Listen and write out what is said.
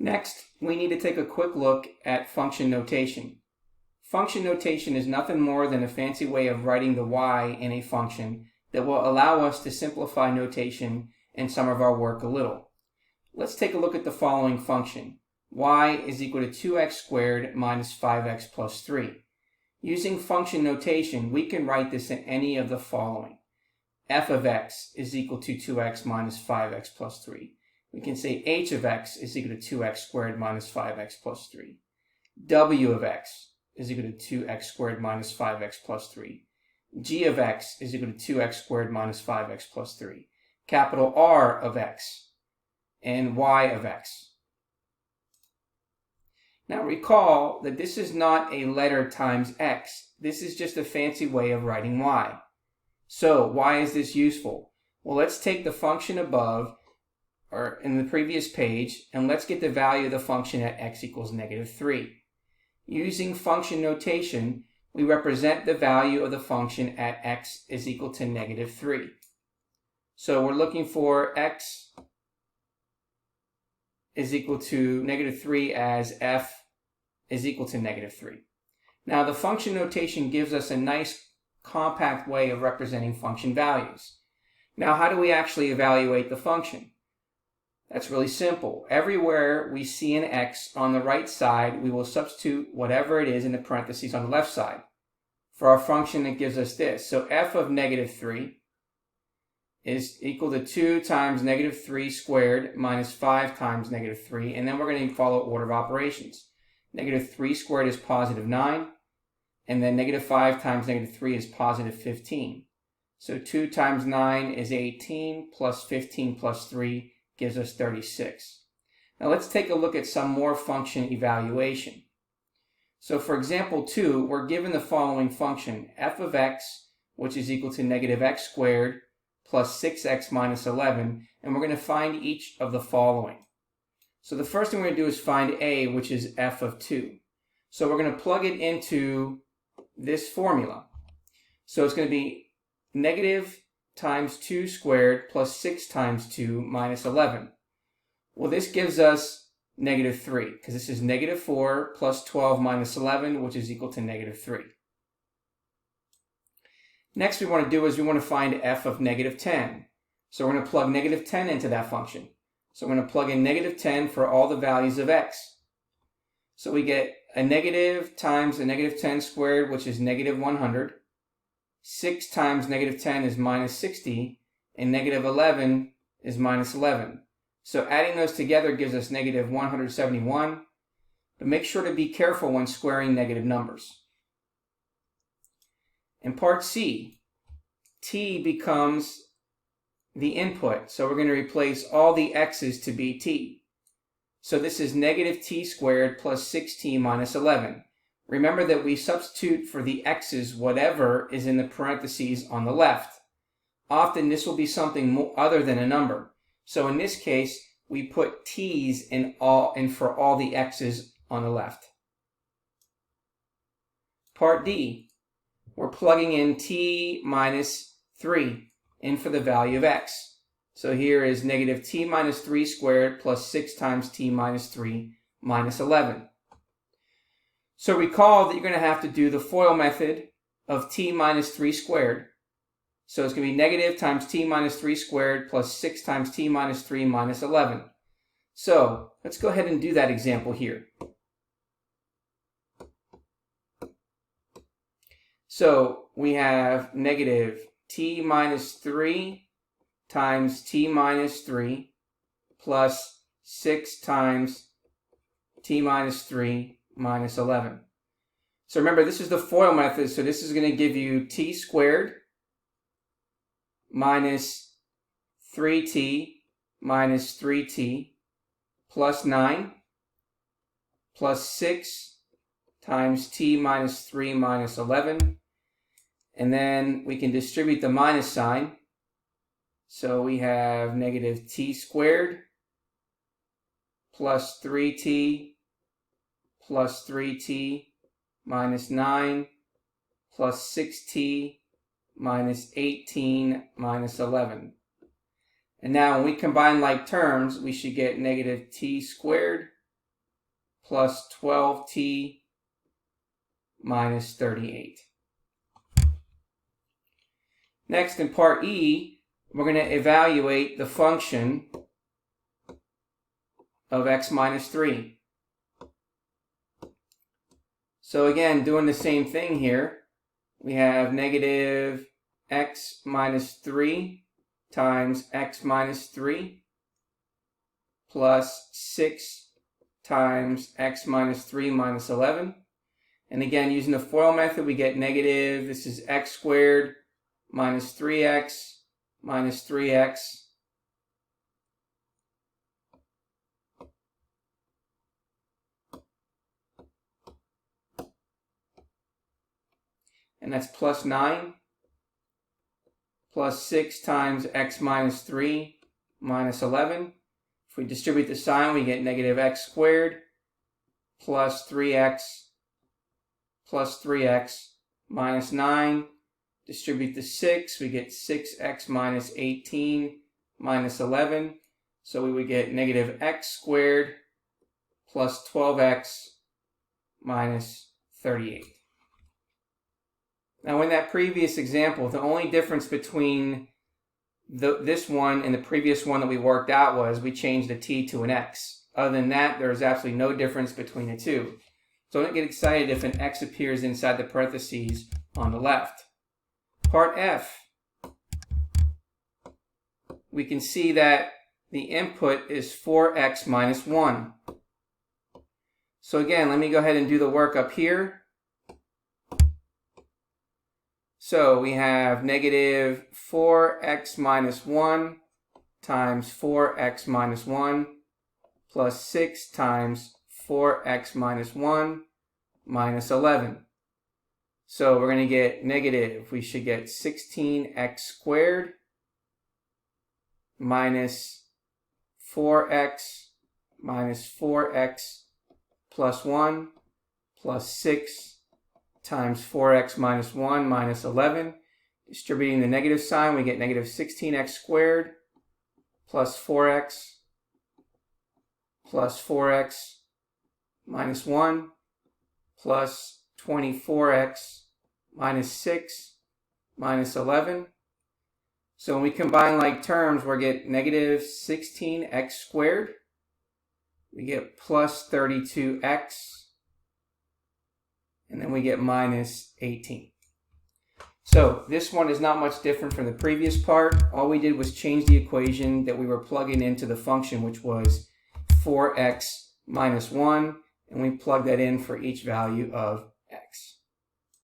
Next, we need to take a quick look at function notation. Function notation is nothing more than a fancy way of writing the y in a function that will allow us to simplify notation in some of our work a little. Let's take a look at the following function. Y is equal to 2x squared minus 5x plus 3. Using function notation, we can write this in any of the following. F of x is equal to 2x minus 5x plus 3. We can say h of x is equal to 2x squared minus 5x plus 3. W of x is equal to 2x squared minus 5x plus 3. G of x is equal to 2x squared minus 5x plus 3. Capital R of x and y of x. Now recall that this is not a letter times x. This is just a fancy way of writing y. So why is this useful? Well, let's take the function above or in the previous page and let's get the value of the function at x equals negative 3. Using function notation, we represent the value of the function at x is equal to negative 3. So we're looking for x is equal to negative 3 as f is equal to negative 3. Now the function notation gives us a nice compact way of representing function values. Now how do we actually evaluate the function? That's really simple. Everywhere we see an x on the right side, we will substitute whatever it is in the parentheses on the left side. For our function, it gives us this. So f of negative 3 is equal to 2 times negative 3 squared minus 5 times negative 3. And then we're going to follow order of operations. Negative 3 squared is positive 9. And then negative 5 times negative 3 is positive 15. So 2 times 9 is 18 plus 15 plus 3 gives us 36. Now let's take a look at some more function evaluation. So for example 2, we're given the following function, f of x, which is equal to negative x squared plus 6x minus 11, and we're going to find each of the following. So the first thing we're going to do is find a, which is f of 2. So we're going to plug it into this formula. So it's going to be negative times 2 squared plus 6 times 2 minus 11. Well, this gives us negative 3, because this is negative 4 plus 12 minus 11, which is equal to negative 3. Next we want to do is we want to find f of negative 10. So we're going to plug negative 10 into that function. So we're going to plug in negative 10 for all the values of x. So we get a negative times a negative 10 squared, which is negative 100. 6 times negative 10 is minus 60, and negative 11 is minus 11. So adding those together gives us negative 171, but make sure to be careful when squaring negative numbers. In part C, t becomes the input, so we're going to replace all the x's to be t. So this is negative t squared plus 6t minus 11. Remember that we substitute for the x's whatever is in the parentheses on the left. Often this will be something other than a number. So in this case, we put t's in for all the x's on the left. Part D, we're plugging in t minus 3 in for the value of x. So here is negative t minus 3 squared plus 6 times t minus 3 minus 11. So recall that you're going to have to do the FOIL method of t minus 3 squared. So it's going to be negative times t minus 3 squared plus 6 times t minus 3 minus 11. So let's go ahead and do that example here. So we have negative t minus 3 times t minus 3 plus 6 times t minus 3 minus 11. So remember, this is the FOIL method, so this is going to give you t squared minus 3t minus 3t plus 9 plus 6 times t minus 3 minus 11. And then we can distribute the minus sign. So we have negative t squared plus 3t plus 3t minus 9 plus 6t minus 18 minus 11. And now when we combine like terms, we should get negative t squared plus 12t minus 38. Next, in part E, we're going to evaluate the function of x minus 3. So again, doing the same thing here, we have negative x minus 3 times x minus 3 plus 6 times x minus 3 minus 11. And again, using the FOIL method, we get negative, this is x squared minus 3x minus 3x and that's plus 9 plus 6 times x minus 3 minus 11. If we distribute the sign, we get negative x squared plus 3x minus 9. Distribute the 6, we get 6x minus 18 minus 11. So we would get negative x squared plus 12x minus 38. Now in that previous example, the only difference between this one and the previous one that we worked out was we changed the t to an x. Other than that, there is absolutely no difference between the two. So don't get excited if an x appears inside the parentheses on the left. Part F, we can see that the input is 4x minus 1. So again, let me go ahead and do the work up here. So we have negative 4x minus 1 times 4x minus 1 plus 6 times 4x minus 1 minus 11. So we're going to get negative, we should get 16x squared minus 4x plus 1 plus 6 times 4x minus 1 minus 11. Distributing the negative sign, we get negative 16x squared plus 4x minus 1 plus 24x minus 6 minus 11. So when we combine like terms, we'll get negative 16x squared. We get plus 32x. And then we get minus 18. So this one is not much different from the previous part. All we did was change the equation that we were plugging into the function, which was 4x minus 1. And we plugged that in for each value of